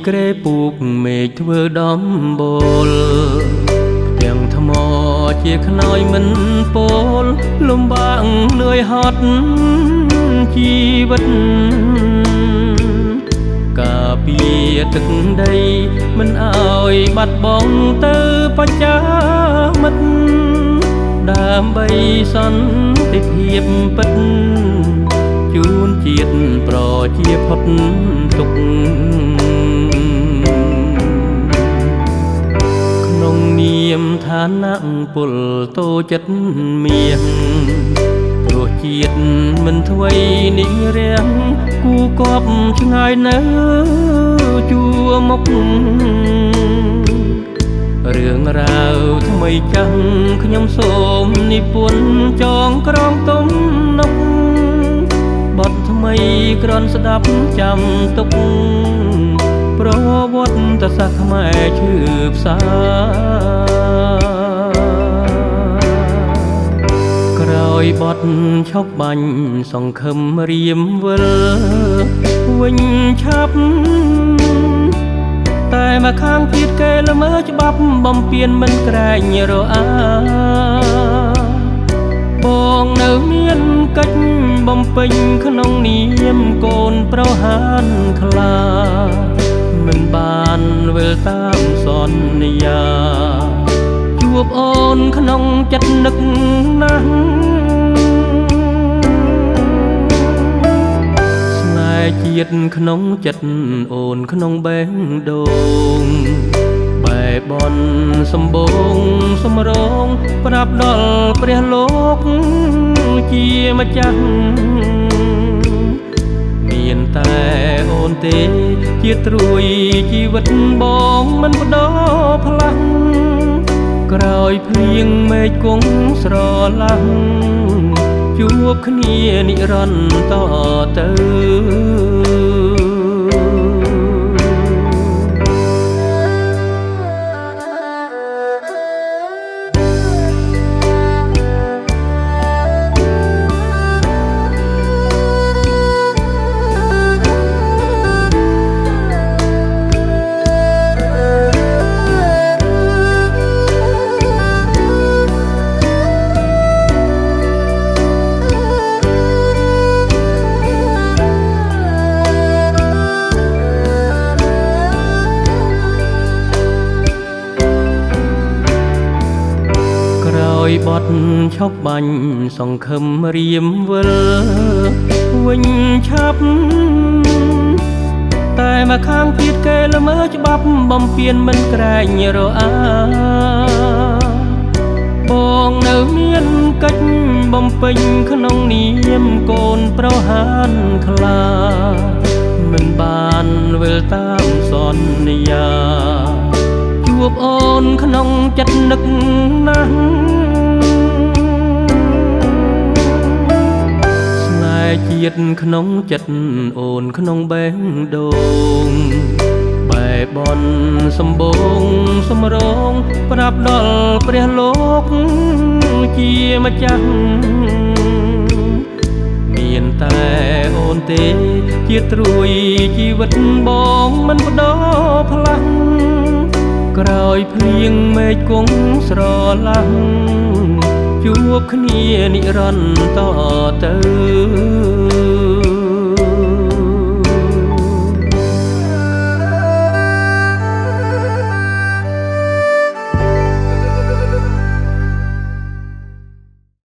ក្រែពូកមេឃធ្វើដំបូលទាំងថ្មជាខ្នើយមិនពោលលំបាកលឿយហត់ជីវិតការពារទឹកដីមិនឲ្យបាត់បង់ទៅបច្ចាមិត្តដើម្បីសន្តិភាពពិតជូនជាតិប្រជាផុតទុក្ខក្នុងនាមឋានៈពលតូចិត្តមាសព្រោះជាតិមិនធ្វេនិរាំងគូគប់ឆ្ងាយនៅជួរមុខរឿងរ៉ាវថ្មីចាំងខ្ញុំសូមនិពន្ធចងក្រងទំនុកបទថ្មីក្រនស្ដាប់ចាំទុកប្រវត្តិសាស្ត្រខ្មែរឈឺផ្សាក្រោយបទឈប់បាញ់សង្ឃឹមរៀមវិលវិញឆាប់តែមកខាងទៀតគេល្មើច្បាប់បំពេញមិនក្រែងរអាបងនៅមានកិច្ចបំពេញក្នុងនាមកូនប្រហានខ្លាមិនបានវិលតាមសន្យាជួបអូនក្នុងចិត្តនឹកណាស់ស្នេហ៍ជាតិក្នុងចិត្តអូនក្នុងបេះដូងបែបនសម្បូងសម្រងប្រាប់ដល់ព្រះលោកជាម្ចាស់មានតែអូនទេជាត្រួយជីវិតបងមិនបដោផ្លាំងក្រោយភ្លៀងមេឃគង់ស្រឡាំងជួបគ្នានិរន្តរទៅបទឈប់បាញ់សង្ឃឹមរៀមវិលវិញឆាប់តែមកខាងទៀតគេល្មើច្បាប់បំពេញមិនក្រែងរអាបងនៅមានកិច្ចបំពេញក្នុងនាមកូនប្រហានខ្លាមិនបានវិលតាមសន្យាជួបអូនក្នុងចិត្តនឹកណាស់ជាតិក្នុងចិត្តអូនក្នុងបេះដូងបែបនសម្បូងសម្រងប្រាប់ដល់ព្រះលោកជាម្ចាស់មានតែអូនទេជាត្រួយជីវិតបងមិនបដោផ្លាំងក្រោយភ្លៀងមេឃគង់ស្រឡាំងជួបគ្នានិរន្តរទៅ